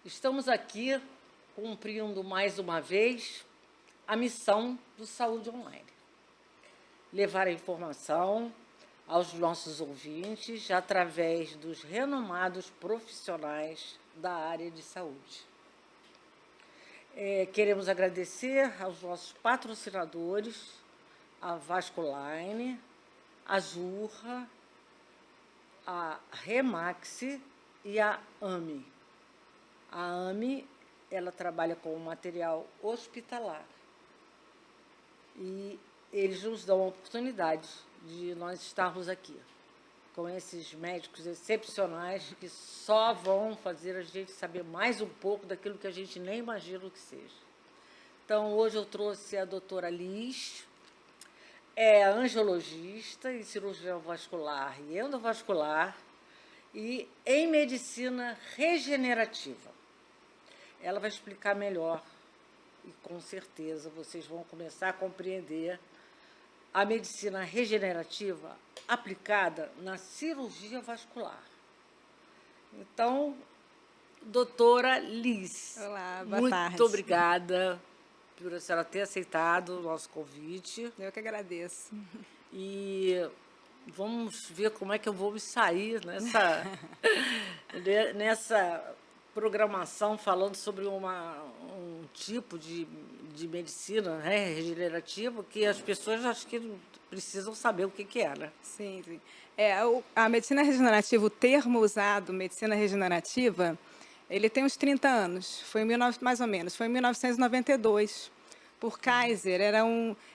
Estamos aqui cumprindo mais uma vez a missão do Saúde Online. Levar a informação aos nossos ouvintes através dos renomados profissionais da área de saúde. Queremos agradecer aos nossos patrocinadores, a Vasculine, a Zurra, a Remax e a AMI. A AMI, ela trabalha com material hospitalar e eles nos dão a oportunidade de nós estarmos aqui com esses médicos excepcionais que só vão fazer a gente saber mais um pouco daquilo que a gente nem imagina o que seja. Então, hoje eu trouxe a doutora Liz, é angiologista e cirurgião vascular e endovascular e em medicina regenerativa. Ela vai explicar melhor e, com certeza, vocês vão começar a compreender a medicina regenerativa aplicada na cirurgia vascular. Então, doutora Liz, olá, boa muito tarde. obrigada por a senhora ter aceitado o nosso convite. Eu que agradeço. E vamos ver como é que eu vou me sair nessa programação falando sobre um tipo de medicina, né, regenerativa, que as pessoas acho que precisam saber o que é, né? Sim, sim. A medicina regenerativa, o termo usado, medicina regenerativa, ele tem uns 30 anos, mais ou menos, foi em 1992, por Kaiser.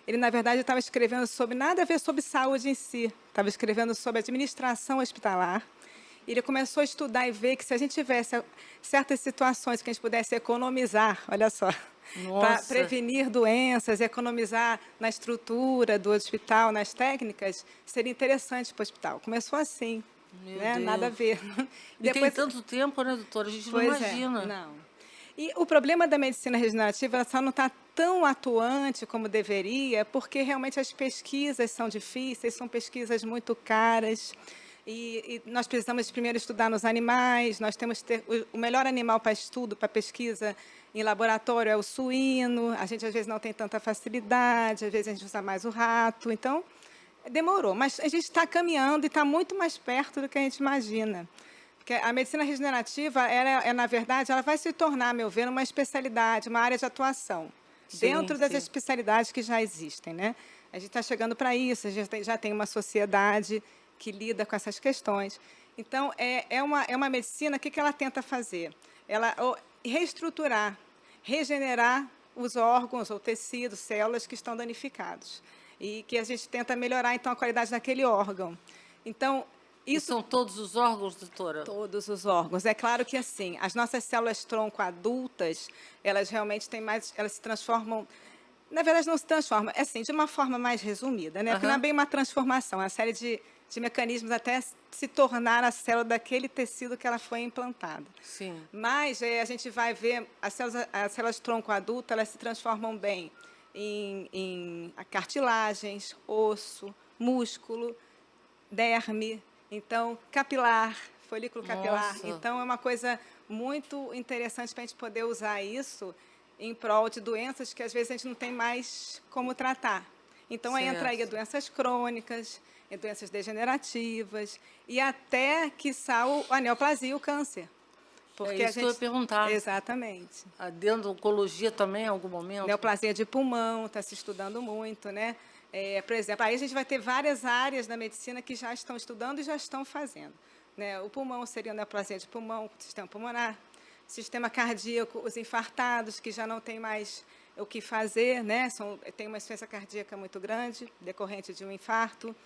Ele, na verdade, estava escrevendo sobre, nada a ver sobre saúde em si, estava escrevendo sobre administração hospitalar. Ele começou a estudar e ver que se a gente tivesse certas situações que a gente pudesse economizar, olha só, para prevenir doenças, economizar na estrutura do hospital, nas técnicas, seria interessante para o hospital. Começou assim, né? Nada a ver. E depois, tem tanto tempo, né, doutora? A gente não imagina. Não. E o problema da medicina regenerativa, ela só não está tão atuante como deveria, porque realmente as pesquisas são difíceis, são pesquisas muito caras. E nós precisamos primeiro estudar nos animais, nós temos que ter o melhor animal para estudo, para pesquisa em laboratório é o suíno, a gente às vezes não tem tanta facilidade, às vezes a gente usa mais o rato, então demorou, mas a gente está caminhando e está muito mais perto do que a gente imagina. Porque a medicina regenerativa, na verdade, ela vai se tornar, a meu ver, uma especialidade, uma área de atuação, dentro das especialidades que já existem, né? A gente está chegando para isso, a gente já tem uma sociedade que lida com essas questões. Então, é uma medicina, o que ela tenta fazer? Ela reestruturar, regenerar os órgãos ou tecidos, células que estão danificados. E que a gente tenta melhorar, então, a qualidade daquele órgão. Então, isso... E são todos os órgãos, doutora? Todos os órgãos. É claro que, assim, as nossas células tronco adultas, elas realmente têm mais... Elas se transformam... Na verdade, não se transformam, assim, de uma forma mais resumida, né? Porque não é bem uma transformação, é uma série de mecanismos até se tornar a célula daquele tecido que ela foi implantada. Sim. Mas a gente vai ver, as células tronco adulto, elas se transformam bem em cartilagens, osso, músculo, derme, então, capilar, folículo capilar. Então, é uma coisa muito interessante para a gente poder usar isso em prol de doenças que, às vezes, a gente não tem mais como tratar. Então, aí entra aí a doenças crônicas, doenças degenerativas e até, quiçá, a neoplasia e o câncer. Porque isso que eu ia perguntar. Exatamente. A dendroncologia também, em algum momento? Neoplasia de pulmão, está se estudando muito, né? Por exemplo, aí a gente vai ter várias áreas da medicina que já estão estudando e já estão fazendo, né? O pulmão seria a neoplasia de pulmão, sistema pulmonar. Sistema cardíaco, os infartados, que já não tem mais o que fazer, né? Tem uma insuficiência cardíaca muito grande, decorrente de um infarto.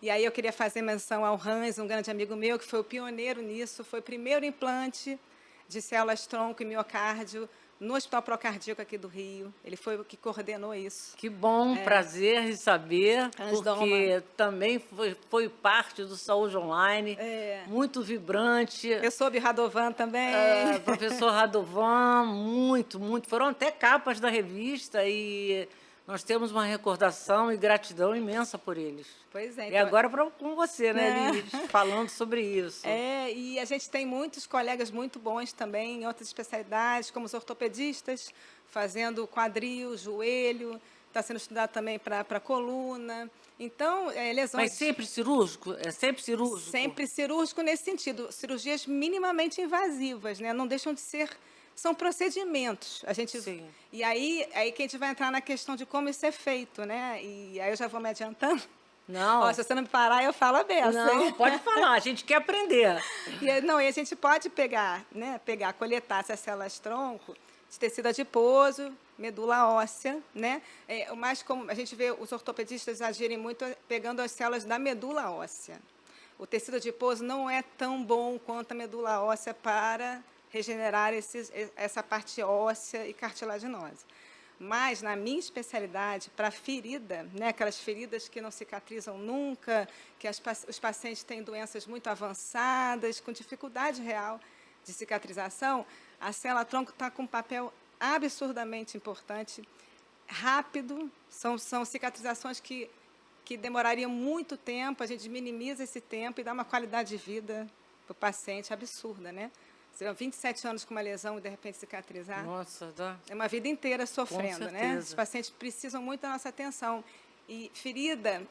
E aí eu queria fazer menção ao Hans, um grande amigo meu, que foi o pioneiro nisso, foi o primeiro implante de células-tronco e miocárdio no Hospital Procardíaco aqui do Rio. Ele foi o que coordenou isso. Que bom, prazer em saber, porque também foi parte do Saúde Online, muito vibrante. Eu soube Radovan também. Professor Radovan, muito. Foram até capas da revista e nós temos uma recordação e gratidão imensa por eles. Pois é. E Então, agora com você, né, né? Liz, falando sobre isso. E a gente tem muitos colegas muito bons também em outras especialidades, como os ortopedistas, fazendo quadril, joelho, está sendo estudado também para coluna. Então, lesões... Mas sempre cirúrgico? É sempre cirúrgico? Sempre cirúrgico nesse sentido. Cirurgias minimamente invasivas, né? Não deixam de ser... São procedimentos. A gente, Sim. E aí que a gente vai entrar na questão de como isso é feito, né? E aí eu já vou me adiantando. Não. Ó, se você não me parar, eu falo a beça. Não, pode falar, a gente quer aprender. E a gente pode pegar, né? Coletar essas células-tronco de tecido adiposo, medula óssea, né? O mais comum, a gente vê os ortopedistas agirem muito pegando as células da medula óssea. O tecido adiposo não é tão bom quanto a medula óssea para regenerar essa parte óssea e cartilaginosa. Mas, na minha especialidade, para ferida, né, aquelas feridas que não cicatrizam nunca, que os pacientes têm doenças muito avançadas, com dificuldade real de cicatrização, a célula-tronco está com um papel absurdamente importante, rápido, são cicatrizações que demorariam muito tempo, a gente minimiza esse tempo e dá uma qualidade de vida para o paciente absurda, né? Você 27 anos com uma lesão e, de repente, cicatrizar. Nossa, dá. É uma vida inteira sofrendo, né? Os pacientes precisam muito da nossa atenção. E ferida,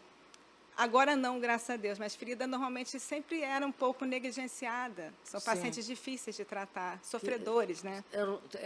agora não, graças a Deus, mas ferida normalmente sempre era um pouco negligenciada. São pacientes difíceis de tratar, sofredores, né?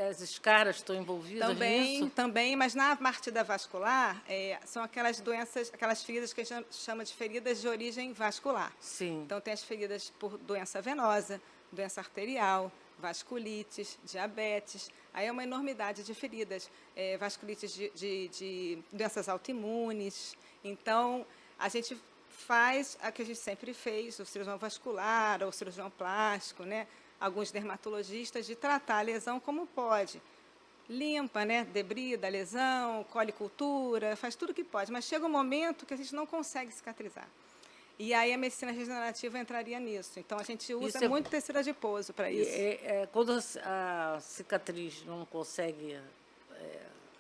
As escaras estão envolvidas nisso? Também, mas na parte da vascular, são aquelas doenças, aquelas feridas que a gente chama de feridas de origem vascular. Sim. Então, tem as feridas por doença venosa, doença arterial, vasculites, diabetes. Aí é uma enormidade de feridas, vasculites de doenças autoimunes. Então, a gente faz a que a gente sempre fez, o cirurgião vascular ou o cirurgião plástico, né? Alguns dermatologistas, de tratar a lesão como pode. Limpa, né? Debrida a lesão, colhe cultura, faz tudo o que pode. Mas chega um momento que a gente não consegue cicatrizar. E aí a medicina regenerativa entraria nisso. Então, a gente usa muito tecido adiposo para isso. Quando a cicatriz não consegue,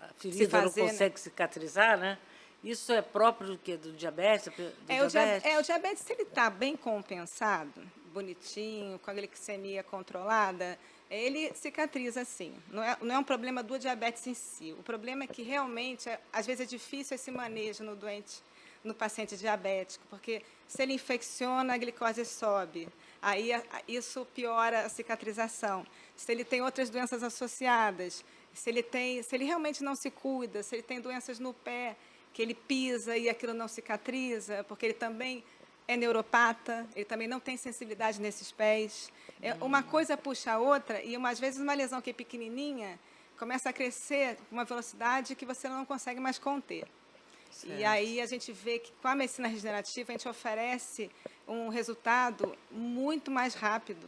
a ferida não consegue cicatrizar, né? Isso é próprio do quê? Do diabetes? O diabetes, se ele está bem compensado, bonitinho, com a glicemia controlada, ele cicatriza sim. Não é um problema do diabetes em si. O problema é que realmente, às vezes, é difícil esse manejo no paciente diabético, porque se ele infecciona, a glicose sobe. Aí isso piora a cicatrização. Se ele tem outras doenças associadas, se ele realmente não se cuida, se ele tem doenças no pé, que ele pisa e aquilo não cicatriza, porque ele também é neuropata, ele também não tem sensibilidade nesses pés. Uma coisa puxa a outra, e às vezes uma lesão que é pequenininha começa a crescer com uma velocidade que você não consegue mais conter. Certo. E aí a gente vê que com a medicina regenerativa a gente oferece um resultado muito mais rápido.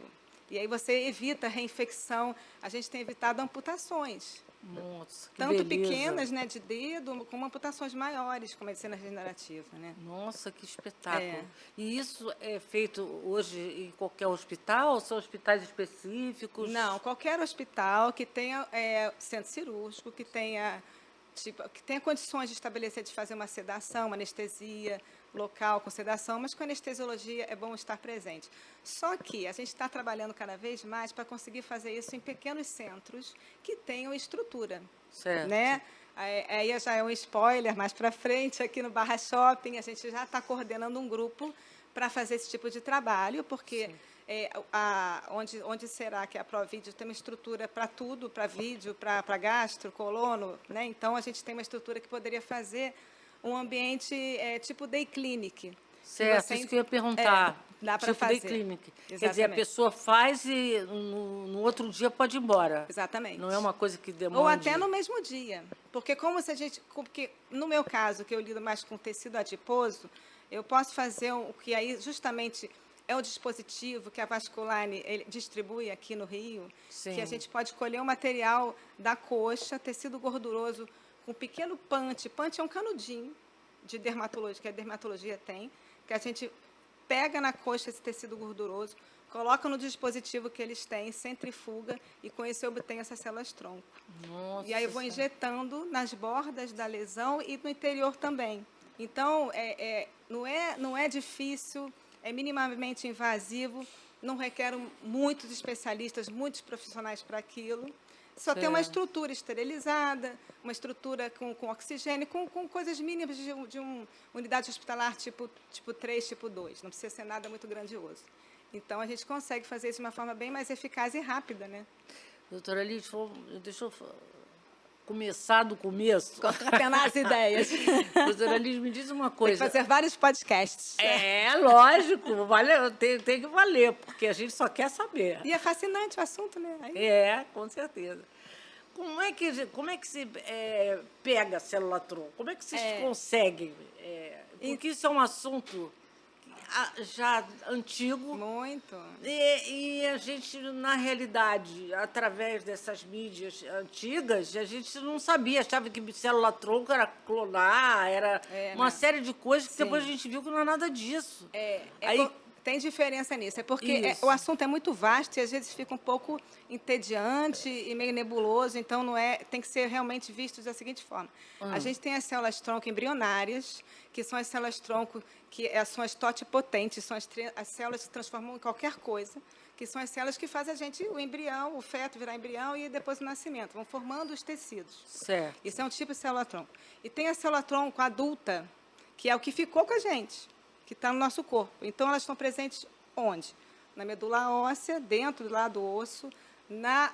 E aí você evita reinfecção. A gente tem evitado amputações. Nossa, que tanto beleza. Pequenas, né, de dedo, como amputações maiores com a medicina regenerativa, né? Nossa, que espetáculo. E isso é feito hoje em qualquer hospital? São hospitais específicos? Não, qualquer hospital que tenha centro cirúrgico, que tenha condições de estabelecer, de fazer uma sedação, uma anestesia local com sedação, mas com anestesiologia é bom estar presente. Só que a gente está trabalhando cada vez mais para conseguir fazer isso em pequenos centros que tenham estrutura. Certo. Né? Aí já é um spoiler, mais para frente, aqui no Barra Shopping, a gente já está coordenando um grupo para fazer esse tipo de trabalho, porque onde será que a ProVídeo tem uma estrutura para tudo, para vídeo, para gastro, colono, né? Então, a gente tem uma estrutura que poderia fazer um ambiente tipo day clinic. Certo, isso que eu ia perguntar. Dá para fazer. Day clinic. Exatamente. Quer dizer, a pessoa faz e no outro dia pode ir embora. Exatamente. Não é uma coisa que demora. Ou até no mesmo dia. Porque porque no meu caso, que eu lido mais com tecido adiposo, eu posso fazer o que aí justamente é o dispositivo que a Vasculine ele distribui aqui no Rio, Sim. que a gente pode colher o material da coxa, tecido gorduroso, com um pequeno punch. Punch é um canudinho de dermatologia, que a dermatologia tem, que a gente pega na coxa esse tecido gorduroso, coloca no dispositivo que eles têm, centrifuga, e com isso eu obtenho essas células-tronco. Nossa E aí eu vou Senhora. injetando nas bordas da lesão e no interior também. Então, não é difícil, é minimamente invasivo, não requer muitos especialistas, muitos profissionais para aquilo. Só tem uma Certo. estrutura esterilizada, uma estrutura com oxigênio, com coisas mínimas de uma unidade hospitalar tipo 3, tipo 2. Não precisa ser nada muito grandioso. Então, a gente consegue fazer isso de uma forma bem mais eficaz e rápida, né? Doutora Liz, deixa eu começar do começo. Concatenar as ideias. Doutora Liz, me diz uma Tem que coisa. fazer vários podcasts. Lógico, tem que valer, porque a gente só quer saber. E é fascinante o assunto, né? Aí, Com certeza. Como é que se pega a célula-tronco? Como é que vocês conseguem? Porque isso é um assunto já antigo. muito. E a gente, na realidade, através dessas mídias antigas, a gente não sabia, achava que célula-tronco era clonar, era uma né? série de coisas que Sim. depois a gente viu que não é nada disso. Aí, tem diferença nisso. É porque Isso. o assunto é muito vasto e às vezes fica um pouco entediante e meio nebuloso, então tem que ser realmente visto da seguinte forma. A gente tem as células-tronco embrionárias, que são as células-tronco que são as totipotentes, são as células que se transformam em qualquer coisa, que são as células que fazem o embrião, o feto virar embrião e depois o nascimento, vão formando os tecidos. Certo. Isso é um tipo de célula-tronco. E tem a célula-tronco adulta, que é o que ficou com a gente, que está no nosso corpo. Então, elas estão presentes onde? Na medula óssea, dentro lá do osso,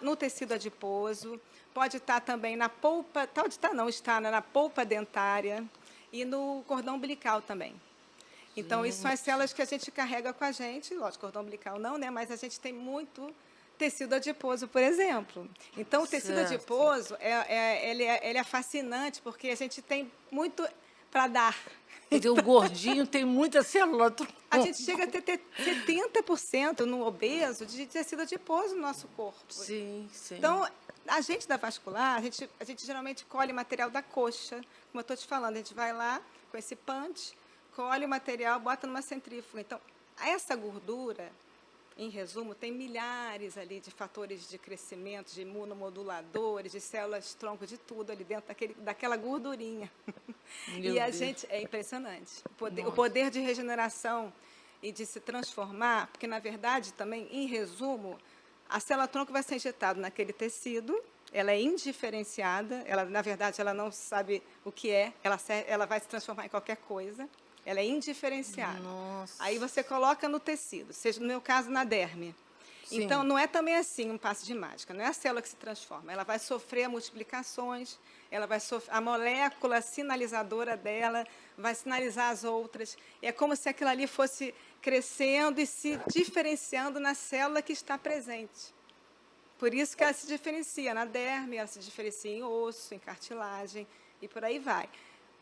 no tecido adiposo, pode estar também na polpa, está na polpa dentária e no cordão umbilical também. Então, isso são as células que a gente carrega com a gente, lógico, cordão umbilical não, né? Mas a gente tem muito tecido adiposo, por exemplo. Então, o tecido Certo. adiposo, ele é fascinante, porque a gente tem muito para dar. Então, o gordinho tem muita célula-tronco. A gente chega a ter 70% no obeso de tecido adiposo no nosso corpo. Sim, sim. Então, a gente da vascular, a gente geralmente colhe material da coxa. Como eu estou te falando, a gente vai lá com esse punch, colhe o material, bota numa centrífuga. Então, essa gordura, em resumo, tem milhares ali de fatores de crescimento, de imunomoduladores, de células-tronco, de tudo ali dentro daquela gordurinha. Meu E a Deus. gente, é impressionante. O poder de regeneração e de se transformar, porque, na verdade, também, em resumo, a célula-tronco vai ser injetada naquele tecido, ela é indiferenciada, na verdade, ela não sabe o que é, ela vai se transformar em qualquer coisa, ela é indiferenciada. Nossa. Aí você coloca no tecido, seja no meu caso na derme. Sim. Então, não é também assim um passe de mágica, não é a célula que se transforma, ela vai sofrer multiplicações, a molécula sinalizadora dela vai sinalizar as outras. É como se aquilo ali fosse crescendo e se diferenciando na célula que está presente. Por isso que ela se diferencia na derme, ela se diferencia em osso, em cartilagem e por aí vai.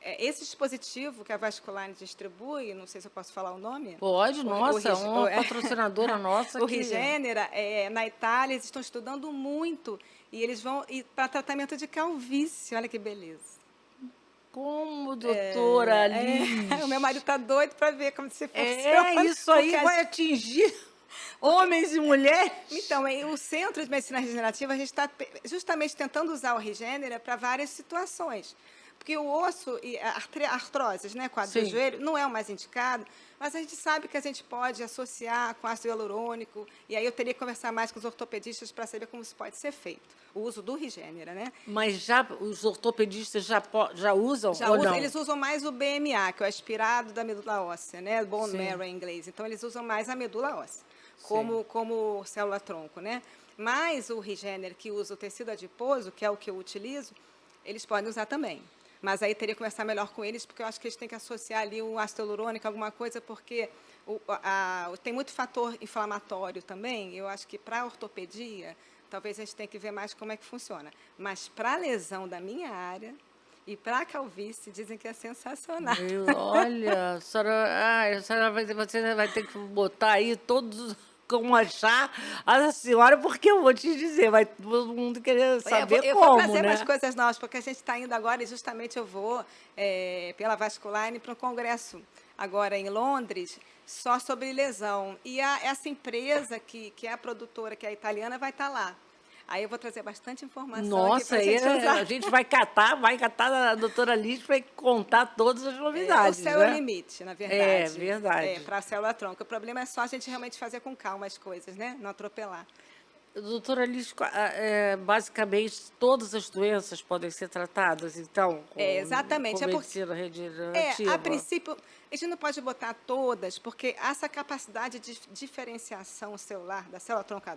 Esse dispositivo que a Vasculine distribui, não sei se eu posso falar o nome. Pode, nossa, uma é patrocinadora nossa. O Regenera, na Itália, eles estão estudando muito e eles vão para tratamento de calvície. Olha que beleza. Como, doutora Liz? O meu marido está doido para ver como se funciona. Isso aí vai atingir homens e mulheres. Então, o Centro de Medicina Regenerativa, a gente está justamente tentando usar o Regenera para várias situações. Porque o osso e a artroses, né, quadril do joelho, não é o mais indicado, mas a gente sabe que a gente pode associar com ácido hialurônico, e aí eu teria que conversar mais com os ortopedistas para saber como isso pode ser feito, o uso do Regenera, né? Mas já os ortopedistas já usam ou não? Eles usam mais o BMA, que é o aspirado da medula óssea, né, bone marrow em inglês. Então, eles usam mais a medula óssea, como célula-tronco, né? Mas o Regenera, que usa o tecido adiposo, que é o que eu utilizo, eles podem usar também. Mas aí teria que conversar melhor com eles, porque eu acho que eles têm que associar ali um ácido hialurônico, alguma coisa, porque tem muito fator inflamatório também. Eu acho que para a ortopedia, talvez a gente tenha que ver mais como é que funciona. Mas para a lesão da minha área e para a calvície, dizem que é sensacional. Olha, você vai ter que botar aí todos como achar a senhora, porque eu vou te dizer, vai todo mundo querer saber eu como, vou trazer né? mais coisas novas, porque a gente está indo agora e justamente eu vou pela Vasculine para um congresso agora em Londres só sobre lesão. E essa empresa que é a produtora, que é a italiana, vai estar lá. Aí eu vou trazer bastante informação aqui Nossa, para a aí gente usar. a gente vai catar a doutora Liz para contar todas as O novidades, céu é o né? limite, na É, verdade. verdade. Para a célula-tronco. O problema é só a gente realmente fazer com calma as coisas, né? Não atropelar. Doutora Liz, basicamente todas as doenças podem ser tratadas, então, com Exatamente. medicina A regenerativa? princípio, a gente não pode botar todas, porque essa capacidade de diferenciação celular da célula-tronco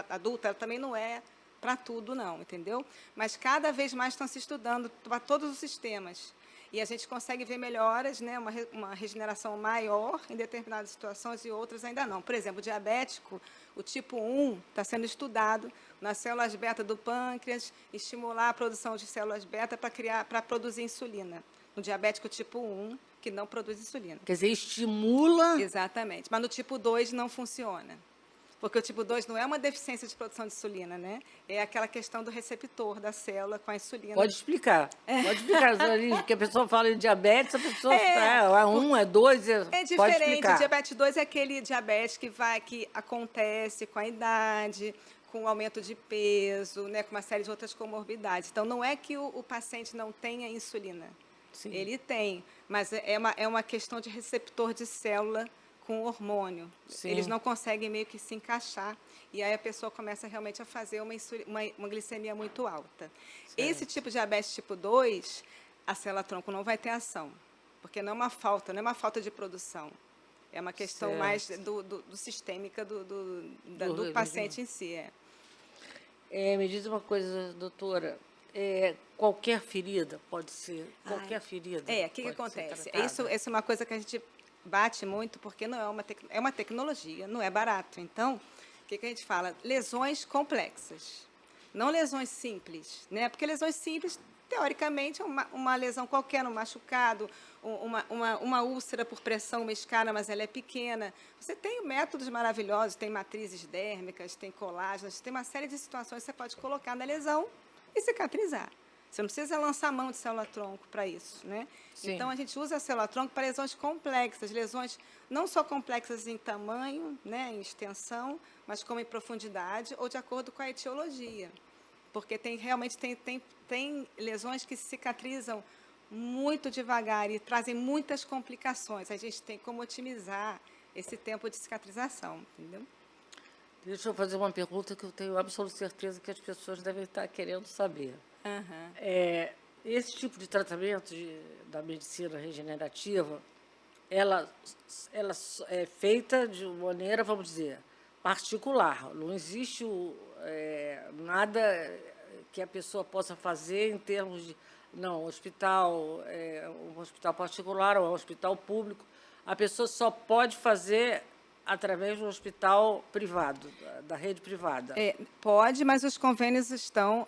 adulta, ela também não é para tudo, não, entendeu? Mas cada vez mais estão se estudando para todos os sistemas. E a gente consegue ver melhoras, né, uma regeneração maior em determinadas situações e outras ainda não. Por exemplo, o diabético, o tipo 1, está sendo estudado nas células beta do pâncreas, estimular a produção de células beta para produzir insulina. No diabético tipo 1, que não produz insulina. Quer dizer, estimula... Exatamente. Mas no tipo 2 não funciona. Porque o tipo 2 não é uma deficiência de produção de insulina, né? É aquela questão do receptor da célula com a insulina. Pode explicar. Pode explicar, doutora Liz, porque a pessoa fala em diabetes, a pessoa É 1, é 2, É pode diferente. explicar. O diabetes 2 é aquele diabetes que acontece com a idade, com o aumento de peso, né, com uma série de outras comorbidades. Então, não é que o paciente não tenha insulina. Sim. Ele tem, mas é uma questão de receptor de célula com hormônio. Sim. Eles não conseguem meio que se encaixar. E aí a pessoa começa realmente a fazer uma glicemia muito alta. Certo. Esse tipo de diabetes tipo 2, a célula-tronco não vai ter ação. Porque não é uma falta de produção. É uma questão Certo. mais do sistêmica do paciente em si. Me diz uma coisa, doutora. Qualquer ferida pode ser? Qualquer ferida? O que acontece? Isso é uma coisa que a gente bate muito, porque não é uma tecnologia, não é barato. Então, o que a gente fala? Lesões complexas, não lesões simples, né? Porque lesões simples, teoricamente, é uma lesão qualquer, um machucado, uma úlcera por pressão, uma escala, mas ela é pequena. Você tem métodos maravilhosos, tem matrizes dérmicas, tem colágenos, tem uma série de situações que você pode colocar na lesão e cicatrizar. Você não precisa lançar mão de célula-tronco para isso, né? Sim. Então, a gente usa a célula-tronco para lesões complexas, lesões não só complexas em tamanho, né, em extensão, mas como em profundidade ou de acordo com a etiologia. Porque realmente tem lesões que cicatrizam muito devagar e trazem muitas complicações. A gente tem como otimizar esse tempo de cicatrização, entendeu? Deixa eu fazer uma pergunta que eu tenho absoluta certeza que as pessoas devem estar querendo saber. Uhum. Esse tipo de tratamento da medicina regenerativa, ela é feita de maneira, vamos dizer, particular. Não existe nada que a pessoa possa fazer em termos de, não, um hospital particular ou um hospital público. A pessoa só pode fazer através do hospital privado, da rede privada. Pode, mas os convênios estão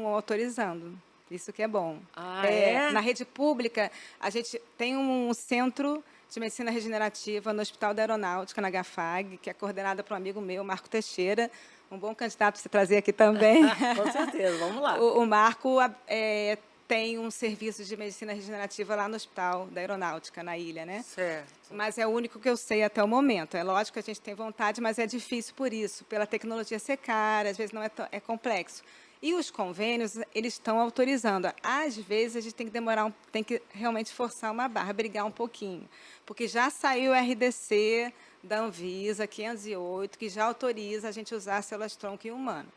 autorizando. Isso que é bom. Na rede pública, a gente tem um centro de medicina regenerativa no Hospital da Aeronáutica, na GAFAG, que é coordenada por um amigo meu, Marco Teixeira, um bom candidato para você trazer aqui também. Com certeza, vamos lá. O Marco tem um serviço de medicina regenerativa lá no Hospital da Aeronáutica, na ilha, né? Certo. Mas é o único que eu sei até o momento. É lógico que a gente tem vontade, mas é difícil por isso, pela tecnologia ser cara, às vezes não é complexo. E os convênios, eles estão autorizando. Às vezes, a gente tem que realmente forçar uma barra, brigar um pouquinho. Porque já saiu o RDC da Anvisa, 508, que já autoriza a gente usar células-tronco em humano.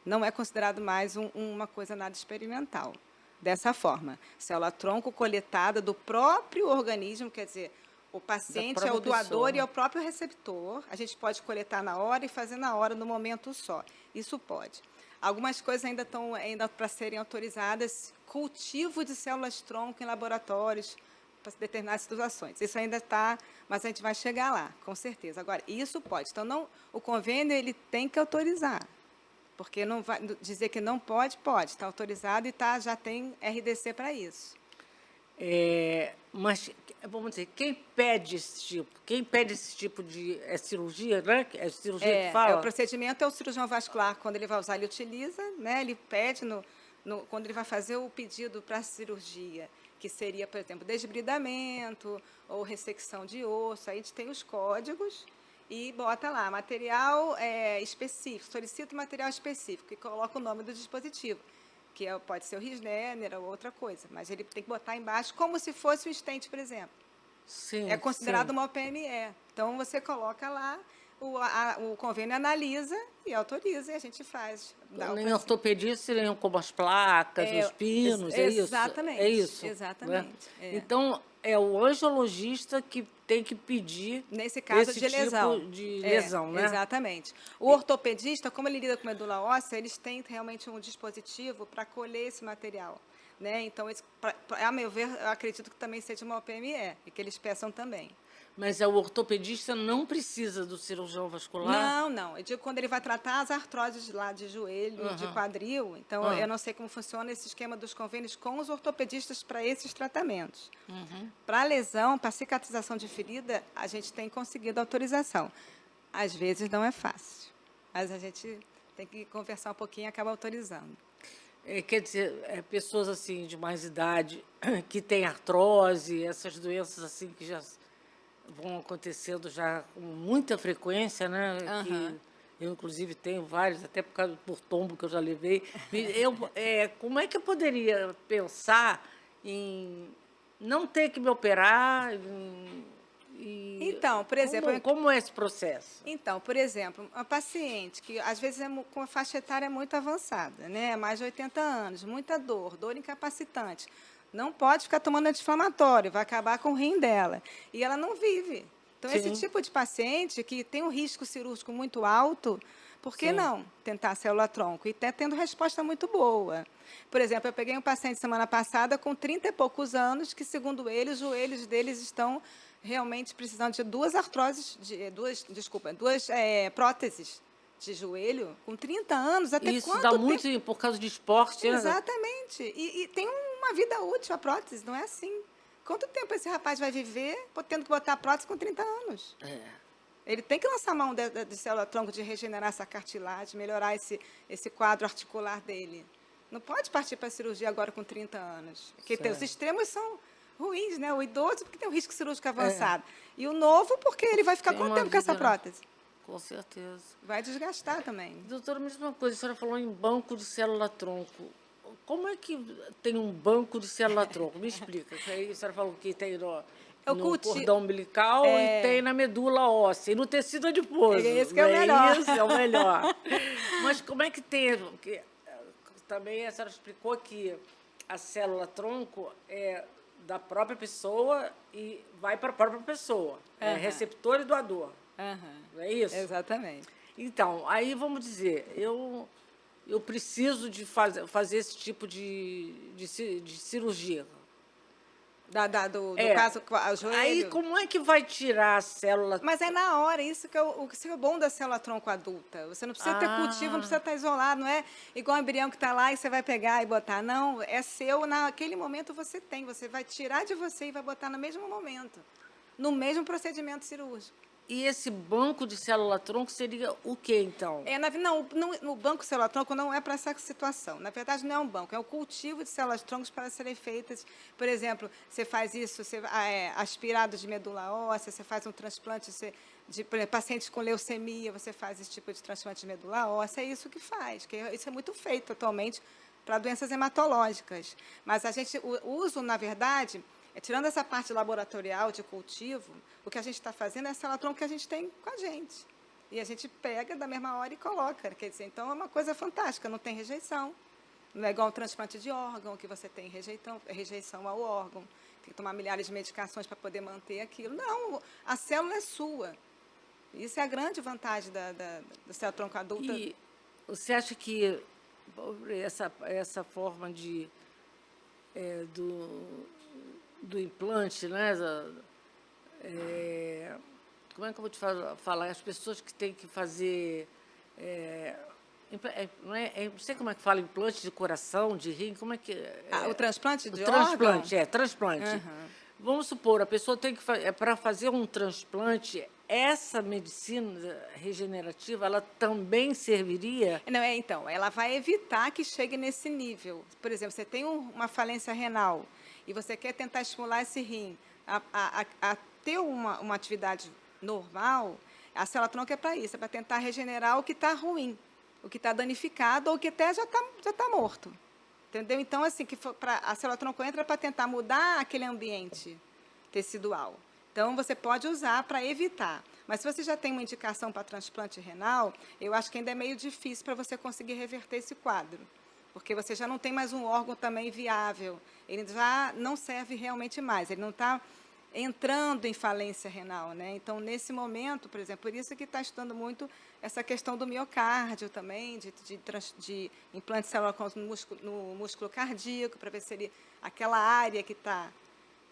Não é considerado mais uma coisa nada experimental. Dessa forma, célula-tronco coletada do próprio organismo, quer dizer, o paciente é o doador e é o próprio receptor. A gente pode coletar na hora e fazer na hora, no momento só. Isso pode. Algumas coisas ainda estão para serem autorizadas, cultivo de células-tronco em laboratórios para determinadas situações. Isso ainda está, mas a gente vai chegar lá, com certeza. Agora, isso pode. Então, o convênio ele tem que autorizar, porque não vai dizer que não pode, está autorizado e já tem RDC para isso. Mas, vamos dizer, quem pede esse tipo de cirurgia, né? É cirurgia que fala? O procedimento é o cirurgião vascular, quando ele vai usar, ele utiliza, né? Ele pede, quando ele vai fazer o pedido para a cirurgia, que seria, por exemplo, desbridamento ou ressecção de osso. Aí a gente tem os códigos e bota lá, material específico, solicita material específico e coloca o nome do dispositivo, que pode ser o Risner ou outra coisa, mas ele tem que botar embaixo como se fosse um stent, por exemplo. Sim, É considerado sim. uma OPME. Então, você coloca lá, o convênio analisa e autoriza, e a gente faz. Dá o Nem paciente. ortopedia seriam como as placas, os pinos, é isso? Exatamente. É isso. Né? Exatamente. É. Então, é o angiologista que tem que pedir Nesse caso esse de lesão. tipo de lesão, né? Exatamente. O ortopedista, como ele lida com medula óssea, eles têm realmente um dispositivo para colher esse material. Né? Então, a meu ver, eu acredito que também seja uma OPME, e que eles peçam também. Mas o ortopedista não precisa do cirurgião vascular? Não, não. Eu digo quando ele vai tratar as artroses lá de joelho, de quadril. Então, eu não sei como funciona esse esquema dos convênios com os ortopedistas para esses tratamentos. Para lesão, para cicatrização de ferida, a gente tem conseguido autorização. Às vezes não é fácil, mas a gente tem que conversar um pouquinho e acaba autorizando. Quer dizer, pessoas assim de mais idade que têm artrose, essas doenças assim que já vão acontecendo já com muita frequência, né? Que eu, inclusive, tenho vários, até por tombo que eu já levei. Como é que eu poderia pensar em não ter que me operar? Então, por exemplo... Como é esse processo? Então, por exemplo, uma paciente que, às vezes, com a faixa etária muito avançada, né? Mais de 80 anos, muita dor incapacitante. Não pode ficar tomando anti-inflamatório, vai acabar com o rim dela. E ela não vive. Então, esse tipo de paciente que tem um risco cirúrgico muito alto, por que não tentar célula-tronco? E até tendo resposta muito boa. Por exemplo, eu peguei um paciente semana passada com 30 e poucos anos, que, segundo ele, os joelhos deles estão realmente precisando de duas próteses de joelho, com 30 anos, até isso quanto dá tempo? Muito por causa de esporte, né? Exatamente. E tem uma vida útil a prótese, não é assim. Quanto tempo esse rapaz vai viver tendo que botar a prótese com 30 anos? Ele tem que lançar mão de célula-tronco, de regenerar essa cartilagem, melhorar esse quadro articular dele. Não pode partir para a cirurgia agora com 30 anos. Porque os extremos são ruins, né? O idoso, porque tem um risco cirúrgico avançado. E o novo, porque ele vai ficar quanto tempo com essa prótese? Com certeza. Vai desgastar também. Doutora, mesma coisa, a senhora falou em banco de célula-tronco. Como é que tem um banco de célula-tronco? Me explica. Aí a senhora falou que tem no cordão umbilical e tem na medula óssea, e no tecido adiposo. Esse que é o melhor. Isso, é o melhor. Mas como é que tem... Porque também a senhora explicou que a célula-tronco é da própria pessoa e vai para a própria pessoa. É receptor e doador. Não é isso? Exatamente. Então, aí vamos dizer, eu preciso de fazer esse tipo de cirurgia. Do caso, o joelho. Aí, como é que vai tirar a célula? Mas é na hora, isso que é o bom da célula-tronco adulta. Você não precisa ter cultivo, não precisa estar isolado, não é igual um embrião que está lá e você vai pegar e botar. Não, é seu, naquele momento você tem. Você vai tirar de você e vai botar no mesmo momento, no mesmo procedimento cirúrgico. E esse banco de célula-tronco seria o quê, então? O banco célula-tronco não é para essa situação. Na verdade, não é um banco, é o cultivo de células-troncos para serem feitas. Por exemplo, você faz isso, aspirado de medula óssea, você faz um transplante de pacientes com leucemia, você faz esse tipo de transplante de medula óssea, é isso que faz. Isso é muito feito atualmente para doenças hematológicas. Mas o uso, na verdade... Tirando essa parte laboratorial de cultivo, o que a gente está fazendo é a célula-tronco que a gente tem com a gente. E a gente pega da mesma hora e coloca. Quer dizer, então é uma coisa fantástica, não tem rejeição. Não é igual um transplante de órgão, que você tem rejeição ao órgão. Tem que tomar milhares de medicações para poder manter aquilo. Não, a célula é sua. Isso é a grande vantagem da célula-tronco adulta. E você acha que essa forma do implante, né? Como é que eu vou te falar? As pessoas que têm que fazer... não sei como é que fala, implante de coração, de rim, como é que... o transplante de órgão? Transplante, transplante. Vamos supor, a pessoa tem que para fazer um transplante, essa medicina regenerativa, ela também serviria? Não, então, ela vai evitar que chegue nesse nível. Por exemplo, você tem uma falência renal e você quer tentar estimular esse rim a ter uma atividade normal, a célula-tronco é para isso, é para tentar regenerar o que está ruim, o que está danificado ou o que até já tá morto. Entendeu? Então, assim, a célula-tronco entra para tentar mudar aquele ambiente tecidual. Então, você pode usar para evitar. Mas se você já tem uma indicação para transplante renal, eu acho que ainda é meio difícil para você conseguir reverter esse quadro. Porque você já não tem mais um órgão também viável. Ele já não serve realmente mais. Ele não está entrando em falência renal, né? Então, nesse momento, por exemplo, por isso que está estudando muito essa questão do miocárdio também, de implante celular no músculo cardíaco, para ver se aquela área que está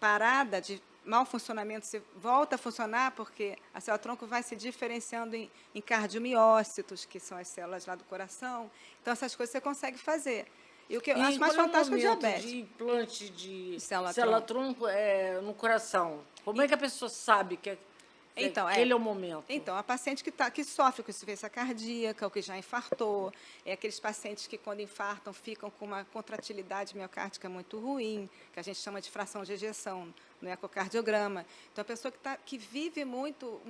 parada de mau funcionamento, se volta a funcionar, porque a célula-tronco vai se diferenciando em cardiomiócitos, que são as células lá do coração. Então, essas coisas você consegue fazer. E o que eu acho mais fantástico é o diabetes. De implante de célula-tronco célula-tronco no coração, como é que a pessoa sabe que aquele é o momento? Então, a paciente que sofre com insuficiência cardíaca, ou que já infartou, aqueles pacientes que, quando infartam, ficam com uma contratilidade miocárdica muito ruim, que a gente chama de fração de ejeção no ecocardiograma. Então, a pessoa que vive muito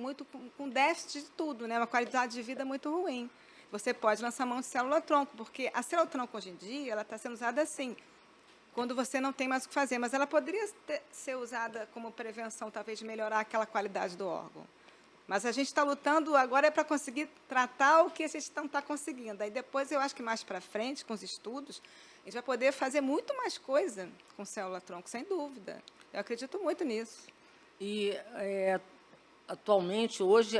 com déficit de tudo, né? Uma qualidade de vida muito ruim. Você pode lançar mão de célula-tronco, porque a célula-tronco, hoje em dia, ela está sendo usada assim, quando você não tem mais o que fazer, mas ela poderia ser usada como prevenção, talvez, de melhorar aquela qualidade do órgão. Mas a gente está lutando agora para conseguir tratar o que a gente não está conseguindo. Aí depois, eu acho que mais para frente, com os estudos, a gente vai poder fazer muito mais coisa com célula-tronco, sem dúvida. Eu acredito muito nisso. E atualmente, hoje,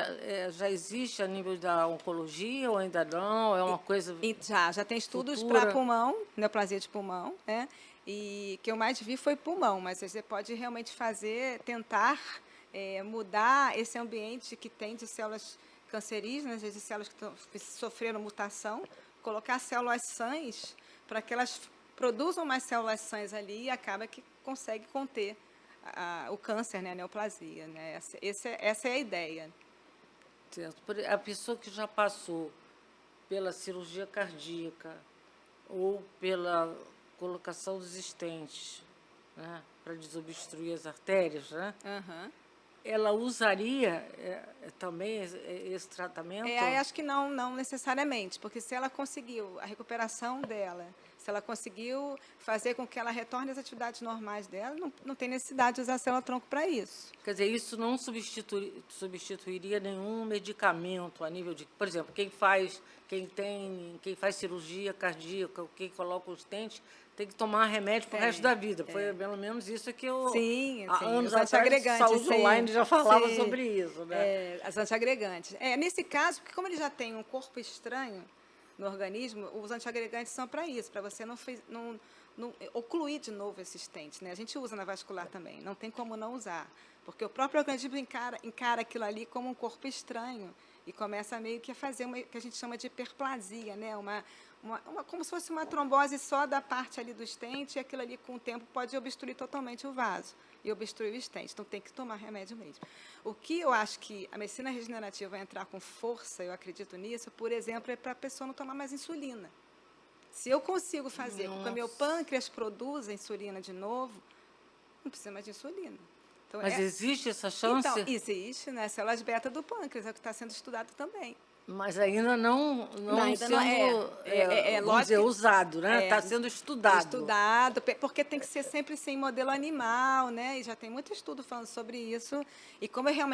já existe a nível da oncologia ou ainda não? É uma coisa já tem estudos para pulmão, neoplasia de pulmão, né? E o que eu mais vi foi pulmão, mas você pode realmente tentar mudar esse ambiente que tem de células cancerígenas, de células que sofreram mutação, colocar células sãs para que elas produzam mais células sãs ali e acaba que consegue conter o câncer, né, a neoplasia, né? Essa é a ideia. Certo. A pessoa que já passou pela cirurgia cardíaca ou pela colocação dos estentes, né, para desobstruir as artérias, né? Uhum. Ela usaria também esse tratamento? Acho que não necessariamente, porque se ela conseguiu a recuperação dela, se ela conseguiu fazer com que ela retorne às atividades normais dela, não tem necessidade de usar célula-tronco para isso. Quer dizer, isso não substituiria nenhum medicamento a nível de, por exemplo, quem faz cirurgia cardíaca, quem coloca os estentes, tem que tomar remédio para o resto da vida. Foi pelo menos isso que eu... Há anos atrás, Saúde Online já falava sobre isso, né? As antiagregantes. Nesse caso, porque como ele já tem um corpo estranho no organismo, os antiagregantes são para isso, para você não ocluir de novo esse estente, né? A gente usa na vascular também, não tem como não usar, porque o próprio organismo encara aquilo ali como um corpo estranho e começa meio que a fazer o que a gente chama de hiperplasia, né? Como se fosse uma trombose só da parte ali do estente, e aquilo ali, com o tempo, pode obstruir totalmente o vaso e obstruir o estente. Então, tem que tomar remédio mesmo. O que eu acho que a medicina regenerativa vai entrar com força, eu acredito nisso, por exemplo, é para a pessoa não tomar mais insulina. Se eu consigo fazer com que o meu pâncreas produza insulina de novo, não precisa mais de insulina. Então, mas existe essa chance? Então, existe, né? Células beta do pâncreas, é o que está sendo estudado também. Mas ainda não vamos dizer, usado, né? Está sendo estudado. Estudado, porque tem que ser sempre sem modelo animal, né? E já tem muito estudo falando sobre isso. E como eu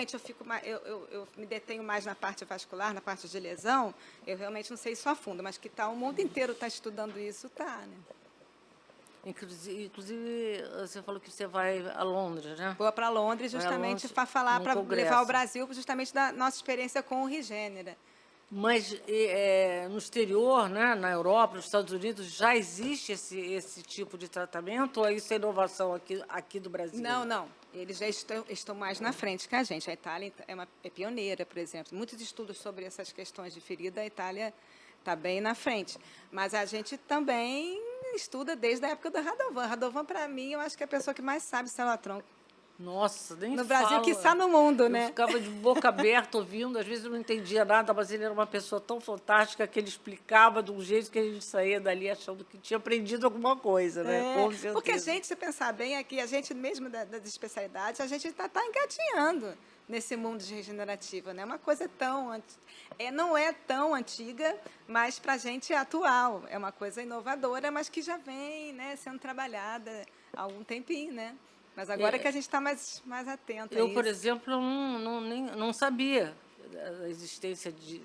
me detenho mais na parte vascular, na parte de lesão, eu realmente não sei isso a fundo, mas que o mundo inteiro está estudando isso, né? Inclusive, você falou que você vai a Londres, né? Vou para Londres justamente para falar, para levar ao Brasil, justamente da nossa experiência com o Regenera. Mas no exterior, né, na Europa, nos Estados Unidos, já existe esse tipo de tratamento ou isso é inovação aqui do Brasil? Não. Eles já estão mais na frente que a gente. A Itália é pioneira, por exemplo. Muitos estudos sobre essas questões de ferida, a Itália está bem na frente. Mas a gente também estuda desde a época do Radovan. Radovan, para mim, eu acho que é a pessoa que mais sabe célula-tronco. Nossa, nem No Brasil, fala. quiçá no mundo, Eu né? ficava de boca aberta ouvindo, às vezes eu não entendia nada, mas ele era uma pessoa tão fantástica que ele explicava de um jeito que a gente saía dali achando que tinha aprendido alguma coisa, né? Com Porque a certeza. gente, se pensar bem aqui, a gente mesmo das especialidades, a gente está engatinhando nesse mundo de regenerativa, né? Uma coisa não é tão antiga, mas para a gente é atual. É uma coisa inovadora, mas que já vem, né, sendo trabalhada há algum tempinho, né? Mas agora que a gente está mais atento a Eu, isso. por exemplo, não sabia da existência de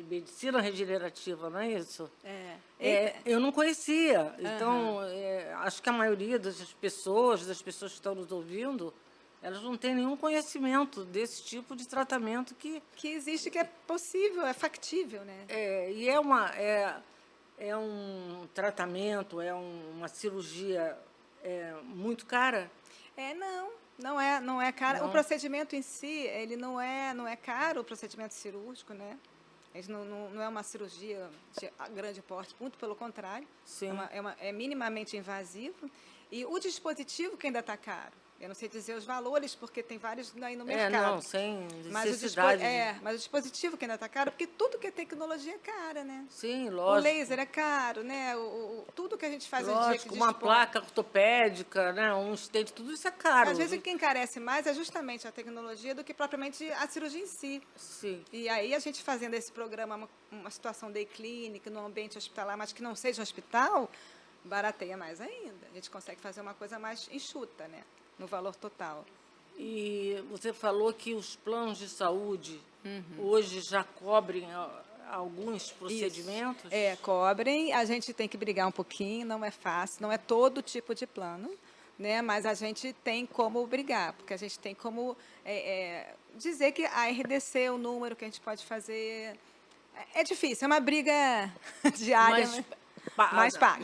medicina regenerativa, não é isso? Eu não conhecia. Então, acho que a maioria das pessoas que estão nos ouvindo, elas não têm nenhum conhecimento desse tipo de tratamento que existe, que é possível, é factível, né? e é um tratamento, uma cirurgia muito cara. Não é caro. Não. O procedimento em si, ele não é caro, o procedimento cirúrgico, né? Ele não é uma cirurgia de grande porte, muito pelo contrário. Sim. É minimamente invasivo. E o dispositivo que ainda está caro. Eu não sei dizer os valores, porque tem vários aí no mercado. Não, sem Mas necessidade. mas o dispositivo que ainda está caro, porque tudo que é tecnologia é cara, né? Sim, O lógico. laser é caro, né? Tudo que a gente faz hoje em dia Lógico, que uma dispõe. placa ortopédica, né? Um estente, tudo isso é caro. Às vezes o que encarece mais é justamente a tecnologia do que propriamente a cirurgia em si. Sim. E aí a gente fazendo esse programa, uma situação de clínica, no ambiente hospitalar, mas que não seja hospital, barateia mais ainda. A gente consegue fazer uma coisa mais enxuta, né? No valor total. E você falou que os planos de saúde hoje já cobrem alguns procedimentos? Cobrem. A gente tem que brigar um pouquinho, não é fácil, não é todo tipo de plano, né? Mas a gente tem como brigar, porque a gente tem como dizer que a RDC é o número que a gente pode fazer. É difícil, é uma briga diária, mas paga.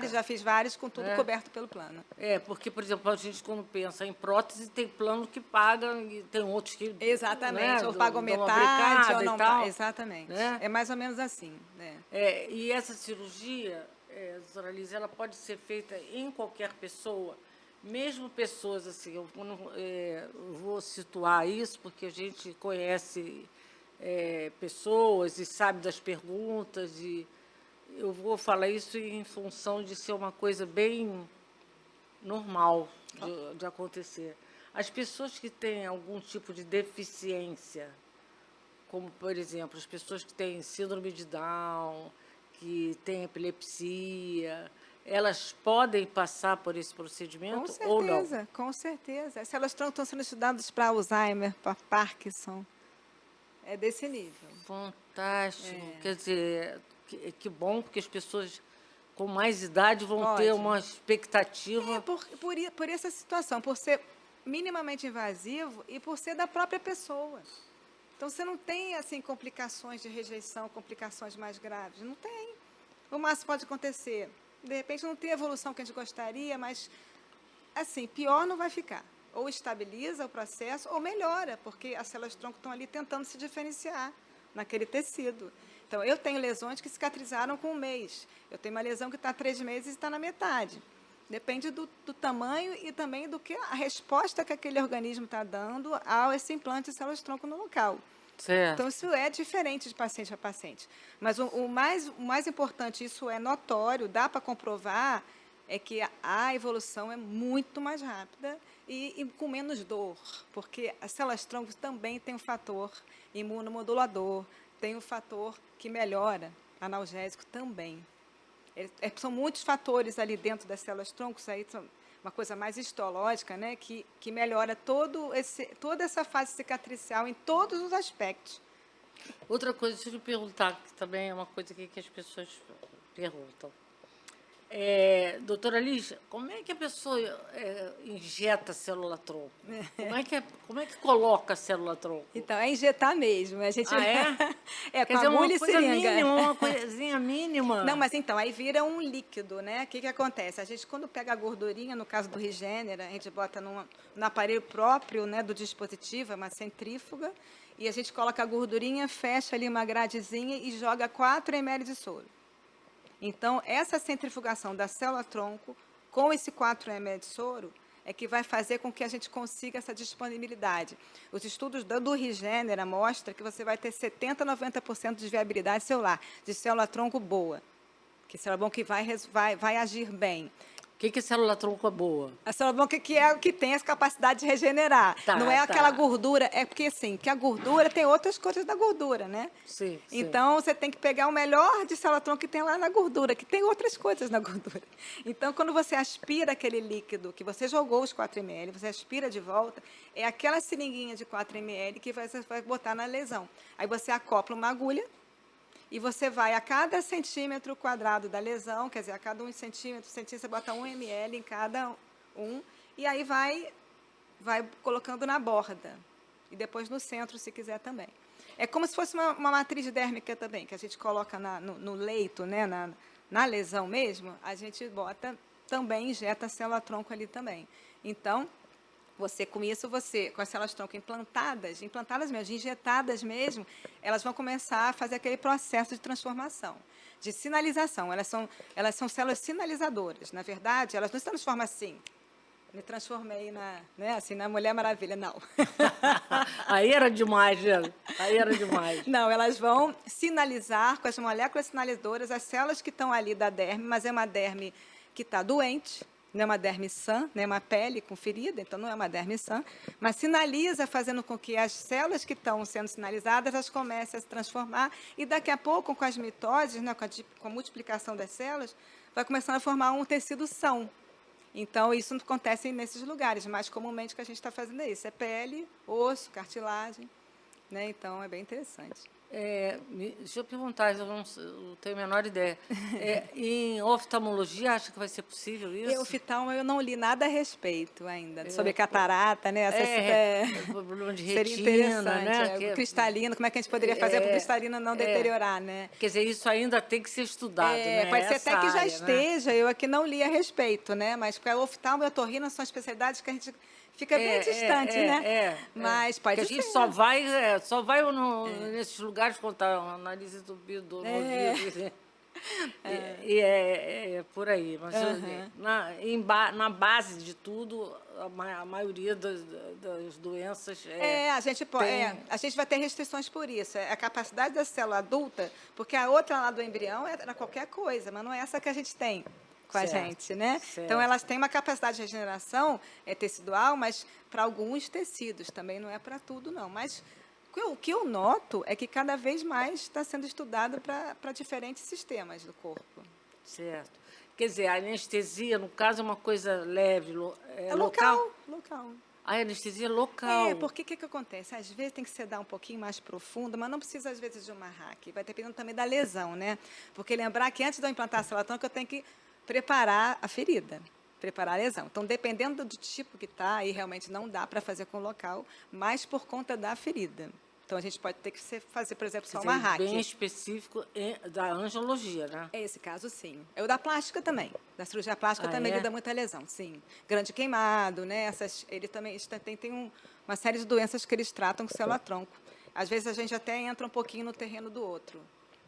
Já fiz vários com tudo coberto pelo plano. Porque, por exemplo, a gente quando pensa em prótese, tem plano que paga e tem outros que... Exatamente, né, ou pagam dão uma metade, brecada ou não e tal, pagam. Exatamente. né? É mais ou menos assim. Né? E essa cirurgia, doutora Liz, ela pode ser feita em qualquer pessoa, mesmo pessoas assim, eu vou situar isso porque a gente conhece pessoas e sabe das perguntas, e eu vou falar isso em função de ser uma coisa bem normal de acontecer. As pessoas que têm algum tipo de deficiência, como, por exemplo, as pessoas que têm síndrome de Down, que têm epilepsia, elas podem passar por esse procedimento ou não? Com certeza. Se elas estão sendo estudadas para Alzheimer, para Parkinson, é desse nível. Fantástico. Quer dizer, que bom, porque as pessoas com mais idade vão ter uma expectativa... Por essa situação, por ser minimamente invasivo e por ser da própria pessoa. Então, você não tem assim complicações de rejeição, complicações mais graves. Não tem. O máximo pode acontecer. De repente, não tem a evolução que a gente gostaria, mas, assim, pior não vai ficar. Ou estabiliza o processo, ou melhora, porque as células-tronco estão ali tentando se diferenciar naquele tecido. Então, eu tenho lesões que cicatrizaram com 1 mês. Eu tenho uma lesão que está há 3 meses e está na metade. Depende do tamanho e também do que a resposta que aquele organismo está dando a esse implante de células-tronco no local. Certo. Então, isso é diferente de paciente a paciente. Mas o mais importante, isso é notório, dá para comprovar, é que a evolução é muito mais rápida e com menos dor, porque as células-tronco também têm um fator imunomodulador, tem um fator que melhora, analgésico também. São muitos fatores ali dentro das células-tronco, isso aí são uma coisa mais histológica, né, que melhora toda essa fase cicatricial em todos os aspectos. Outra coisa, deixa eu lhe perguntar, que também é uma coisa que as pessoas perguntam. Doutora Liz, como é que a pessoa injeta a célula-tronco? Como é que coloca a célula-tronco? Então, é injetar mesmo. A gente com agulha e seringa. Uma coisinha mínima. Não, mas então, aí vira um líquido, né? O que acontece? A gente, quando pega a gordurinha, no caso do Regenera, a gente bota no aparelho próprio, né, do dispositivo, é uma centrífuga, e a gente coloca a gordurinha, fecha ali uma gradezinha e joga 4 ml de soro. Então, essa centrifugação da célula-tronco, com esse 4 ml de soro, é que vai fazer com que a gente consiga essa disponibilidade. Os estudos do Regenera mostram que você vai ter 70% a 90% de viabilidade celular, de célula-tronco boa, que célula-tronco que vai agir bem. O que é célula-tronco é boa? A célula-tronco que é o que tem essa capacidade de regenerar. Não é aquela gordura, é porque, assim, que a gordura tem outras coisas da gordura, né? Sim, então, você tem que pegar o melhor de célula-tronco que tem lá na gordura, que tem outras coisas na gordura. Então, quando você aspira aquele líquido que você jogou os 4 ml, você aspira de volta, é aquela seringuinha de 4 ml que você vai botar na lesão. Aí você acopla uma agulha, e você vai a cada centímetro quadrado da lesão, quer dizer, a cada 1 centímetro, você bota 1 ml em cada um, e aí vai colocando na borda. E depois no centro, se quiser também. É como se fosse uma matriz dérmica também, que a gente coloca no leito, né, na lesão mesmo, a gente bota também, injeta a célula-tronco ali também. Então, com isso, com as células-tronco implantadas mesmo, injetadas mesmo, elas vão começar a fazer aquele processo de transformação, de sinalização. Elas são células sinalizadoras. Na verdade, elas não se transformam assim. Me transformei na Mulher Maravilha, não. Aí era demais, gente. Aí era demais. Não, elas vão sinalizar com as moléculas sinalizadoras as células que estão ali da derme, mas é uma derme que está doente, não é uma derme sã, não é uma pele com ferida, então não é uma derme sã, mas sinaliza fazendo com que as células que estão sendo sinalizadas, elas comecem a se transformar e daqui a pouco, com as mitoses, né, com a multiplicação das células, vai começando a formar um tecido são. Então, isso não acontece nesses lugares, mas comumente o que a gente está fazendo é isso, é pele, osso, cartilagem, né? Então, é bem interessante. Deixa eu perguntar, eu não tenho a menor ideia. Em oftalmologia, acha que vai ser possível isso? Oftalmo, eu não li nada a respeito ainda, sobre catarata, né? Problema de seria retina, interessante, né? Cristalino, como é que a gente poderia fazer para o cristalino não deteriorar, né? Quer dizer, isso ainda tem que ser estudado, né? Pode ser Essa até que já área, esteja, eu aqui não li a respeito, né? Mas porque a oftalmo e a otorrina são especialidades que a gente fica bem distante, né? Mas pode ser. A gente só vai nesses lugares quando está a nariz entupido, é por aí. Mas na base de tudo, a maioria das doenças a gente vai ter restrições por isso. A capacidade da célula adulta, porque a outra lá do embrião era qualquer coisa, mas não é essa que a gente tem com a gente, né? Certo. Então, elas têm uma capacidade de regeneração tecidual, mas para alguns tecidos, também não é para tudo, não. Mas o que eu noto é que cada vez mais está sendo estudado para diferentes sistemas do corpo. Certo. Quer dizer, a anestesia, no caso, é uma coisa leve, local. A anestesia local. Porque o que acontece? Às vezes tem que ser dar um pouquinho mais profundo, mas não precisa, às vezes, de uma hack. Vai dependendo também da lesão, né? Porque lembrar que antes de eu implantar a célula-tronco, eu tenho que preparar a ferida, preparar a lesão. Então, dependendo do tipo que está, aí realmente não dá para fazer com o local, mas por conta da ferida. Então, a gente pode ter que fazer, por exemplo, só uma hack. Bem específico da angiologia, né? É esse caso, sim. É o da plástica também. Da cirurgia plástica também lida muita lesão, sim. Grande queimado, né? Ele também tem uma série de doenças que eles tratam com célula-tronco. Às vezes, a gente até entra um pouquinho no terreno do outro.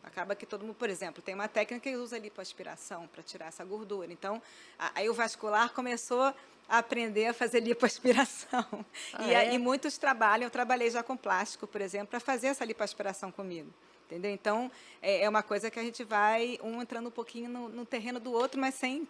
Acaba que todo mundo, por exemplo, tem uma técnica que usa lipoaspiração para tirar essa gordura. Então, aí o vascular começou a aprender a fazer lipoaspiração. E muitos trabalham, eu trabalhei já com plástico, por exemplo, para fazer essa lipoaspiração comigo. Entendeu? Então, é uma coisa que a gente vai entrando um pouquinho no terreno do outro, mas sem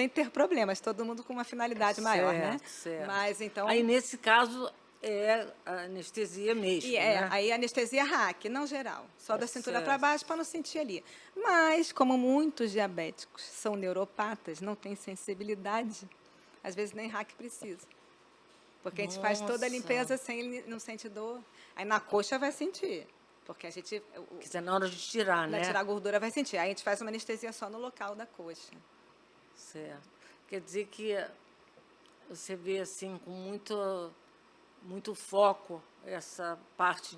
ter problemas, todo mundo com uma finalidade maior, né? Certo. Mas, então, aí, nesse caso, é a anestesia mesmo, né? Aí a anestesia hack, não geral, só da cintura para baixo para não sentir ali. Mas, como muitos diabéticos são neuropatas, não têm sensibilidade, às vezes nem hack precisa. Porque a gente faz toda a limpeza sem ele não sente dor. Aí na coxa vai sentir, porque a gente... Quer dizer, na hora de tirar, né? Na tirar a gordura vai sentir. Aí a gente faz uma anestesia só no local da coxa. Certo. Quer dizer que você vê assim com muito foco essa parte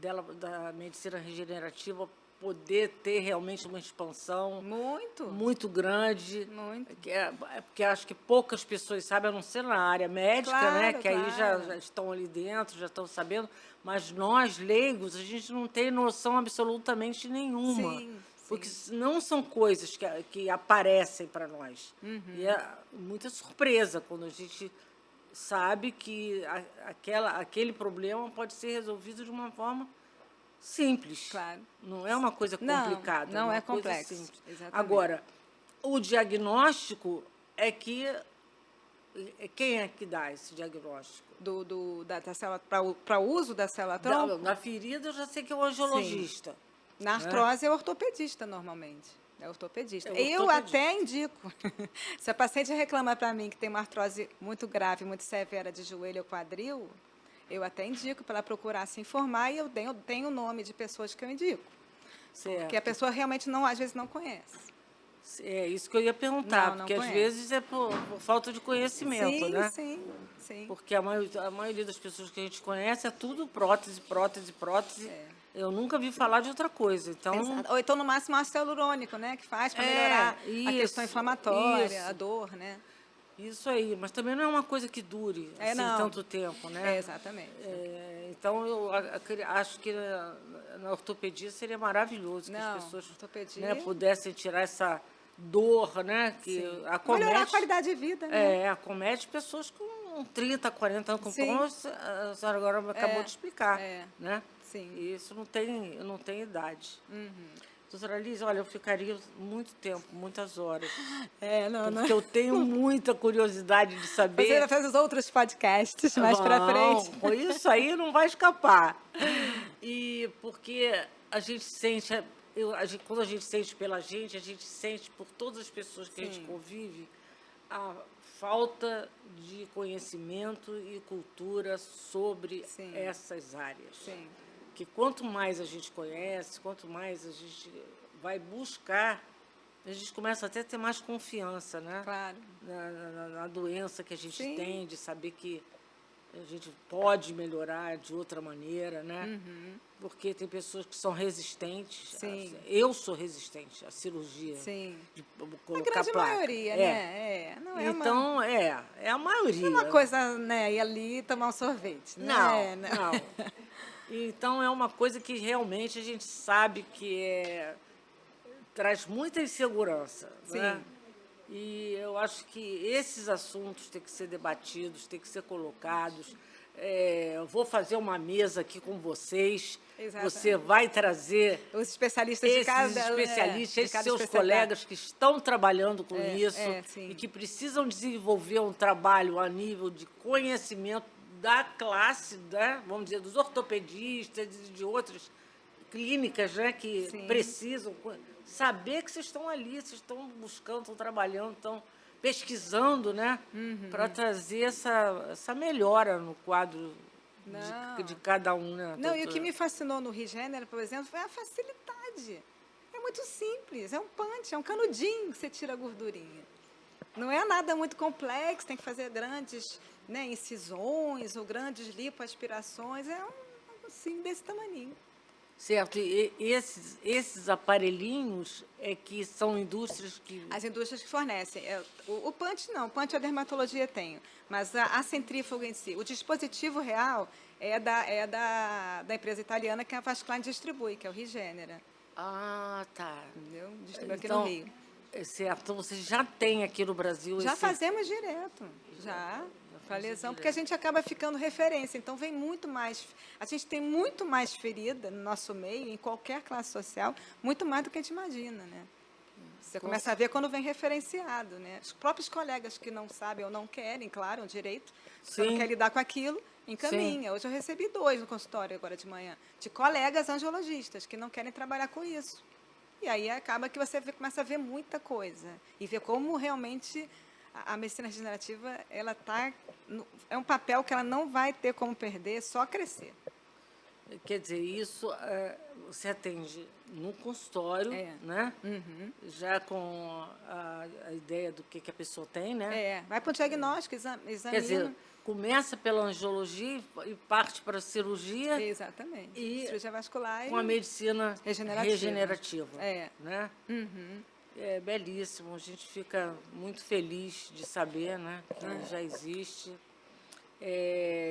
da medicina regenerativa poder ter realmente uma expansão muito grande. Porque acho que poucas pessoas sabem, a não ser na área médica, né? Que aí já estão ali dentro, já estão sabendo, mas nós, leigos, a gente não tem noção absolutamente nenhuma. Porque não são coisas que aparecem para nós. E é muita surpresa quando a gente sabe que aquele problema pode ser resolvido de uma forma simples. Claro. Não é uma coisa complicada. Não uma é coisa complexo. simples. Exatamente. Agora, o diagnóstico é que... Quem é que dá esse diagnóstico? Da célula, para o uso da célula-tronco? Na ferida, eu já sei que é o angiologista. Na artrose é o ortopedista, normalmente. É o ortopedista. Eu ortopedista. até indico. Se a paciente reclama para mim que tem uma artrose muito grave, muito severa de joelho ou quadril, eu até indico para ela procurar se informar e eu tenho o nome de pessoas que eu indico. Certo. Porque a pessoa realmente, às vezes, não conhece. É isso que eu ia perguntar, Não porque conhece. às vezes é por falta de conhecimento, Sim, né? sim. Porque a maioria das pessoas que a gente conhece é tudo prótese. Eu nunca vi falar de outra coisa. Então, Exato. Ou então, no máximo, ácido hialurônico, né? Que faz para melhorar a questão inflamatória, a dor, né? Isso aí, mas também não é uma coisa que dure tanto tempo, né? Exatamente. Então, eu acho que na ortopedia seria maravilhoso que as pessoas pudessem tirar essa dor, né? Que acomete, melhorar a qualidade de vida, né? Acomete pessoas com 30, 40 anos, como a senhora agora acabou de explicar, né? Sim. E isso não tem idade. Doutora Liz, olha, eu ficaria muito tempo, muitas horas. Porque eu tenho muita curiosidade de saber. Você vai fazer os outros podcasts mais para frente. Isso aí não vai escapar. E porque a gente sente, quando a gente sente pela gente, a gente sente por todas as pessoas que a gente convive a falta de conhecimento e cultura sobre essas áreas. Sim. Que quanto mais a gente conhece, quanto mais a gente vai buscar, a gente começa até a ter mais confiança, né? Claro. Na doença que a gente tem, de saber que a gente pode melhorar de outra maneira, né? Porque tem pessoas que são resistentes. Eu sou resistente à cirurgia. Sim. De A colocar grande placa. maioria, né? Não é então, é a maioria. Não é uma coisa, né? Ir ali tomar um sorvete. Não. Então, é uma coisa que realmente a gente sabe que traz muita insegurança. Né? E eu acho que esses assuntos têm que ser debatidos, têm que ser colocados. Eu vou fazer uma mesa aqui com vocês. Exatamente. Você vai trazer os especialistas de cada especialistas, esses seus colegas que estão trabalhando com isso e que precisam desenvolver um trabalho a nível de conhecimento da classe, né? Vamos dizer, dos ortopedistas e de outras clínicas, né, que precisam saber que vocês estão ali, vocês estão buscando, estão trabalhando, estão pesquisando, né, para trazer essa melhora no quadro de cada um. Né, não, e o que me fascinou no Regenera, por exemplo, foi a facilidade. É muito simples, é um punch, é um canudinho que você tira a gordurinha. Não é nada muito complexo, tem que fazer grandes, né, incisões ou grandes lipoaspirações, é assim, desse tamaninho. Certo, e esses aparelhinhos que são indústrias que... As indústrias que fornecem. O punch não, o punch a dermatologia tem, mas a centrífuga em si. O dispositivo real é da empresa italiana que a Vascline distribui, que é o Regenera. Ah, tá. Entendeu? Distribui aqui no Rio. Certo, então você já tem aqui no Brasil já fazemos direto, já para lesão, porque a gente acaba ficando referência, então vem muito mais, a gente tem muito mais ferida no nosso meio, em qualquer classe social, muito mais do que a gente imagina, né? Você começa a ver quando vem referenciado, né? Os próprios colegas que não sabem ou não querem, claro, é um direito, se não quer lidar com aquilo, encaminha. Hoje eu recebi 2 no consultório agora de manhã, de colegas angiologistas que não querem trabalhar com isso. E aí acaba que você começa a ver muita coisa e ver como realmente a medicina regenerativa é um papel que ela não vai ter como perder, só crescer. Quer dizer, isso você atende no consultório, né? Já com a ideia do que a pessoa tem, né? Vai para o diagnóstico, examina. Quer dizer, começa pela angiologia e parte para a cirurgia. Exatamente. E cirurgia vascular com a medicina regenerativa. Né? É belíssimo, a gente fica muito feliz de saber, né, que já existe.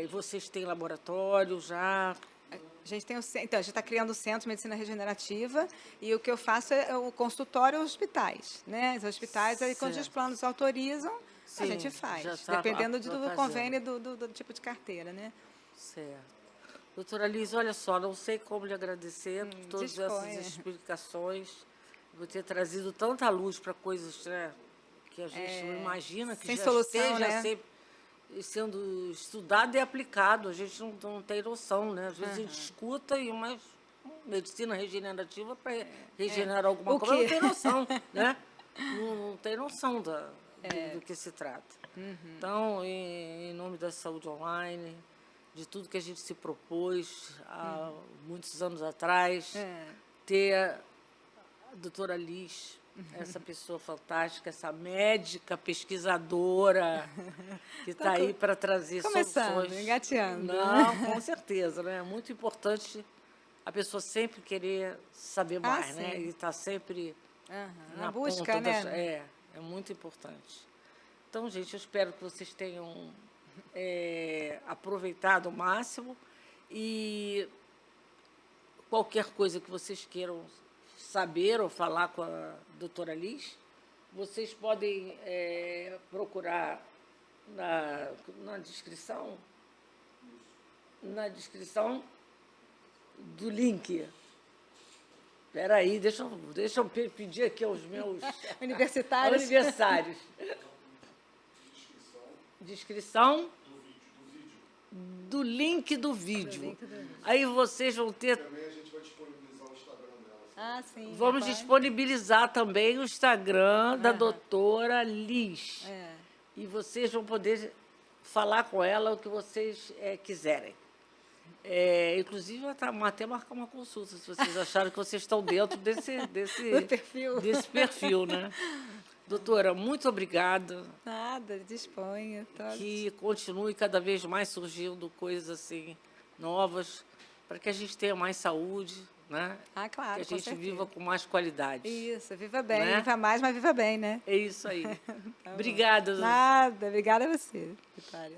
Vocês têm laboratório já? A gente tem então, a gente está criando o Centro de Medicina Regenerativa e o que eu faço é o consultório aos hospitais, né? Os hospitais, aí, quando os Certo. planos autorizam, a Sim, gente já faz, tá dependendo do fazendo. convênio do tipo de carteira, né? Certo. Doutora Liz, olha só, não sei como lhe agradecer por todas essas Disponha. explicações, por ter trazido tanta luz para coisas, né, que a gente não imagina que sem já solução, esteja né? sendo estudado e aplicado. A gente não tem noção, né? Às vezes a gente escuta, mas medicina regenerativa para regenerar alguma O coisa, não quê? tem noção, né? Não tem noção do que se trata. Então, em nome da saúde online, de tudo que a gente se propôs há muitos anos atrás, ter a doutora Liz, essa pessoa fantástica, essa médica pesquisadora que está aí para trazer Começando, soluções. engateando. Não, com certeza, né? É muito importante a pessoa sempre querer saber mais, né? sim. E estar sempre Na busca, ponta né? É muito importante. Então, gente, eu espero que vocês tenham aproveitado ao máximo e qualquer coisa que vocês queiram saber ou falar com a doutora Liz, vocês podem procurar na descrição do link. Espera aí, deixa eu pedir aqui aos meus Universitários. aniversários. Descrição do link do vídeo. Aí vocês vão ter. Também a gente vai disponibilizar o Instagram dela. Ah, sim. Vamos disponibilizar também o Instagram da doutora Liz. E vocês vão poder falar com ela o que vocês quiserem. Inclusive, até marcar uma consulta, se vocês acharem que vocês estão dentro desse perfil, né? Doutora, muito obrigada. Nada, disponha. Que continue cada vez mais surgindo coisas assim novas, para que a gente tenha mais saúde, né? Ah, claro, que a gente viva com mais qualidade. Isso, viva bem, né? viva mais, mas viva bem, né? É isso aí. Obrigada. Nada, obrigada a você, Vitória.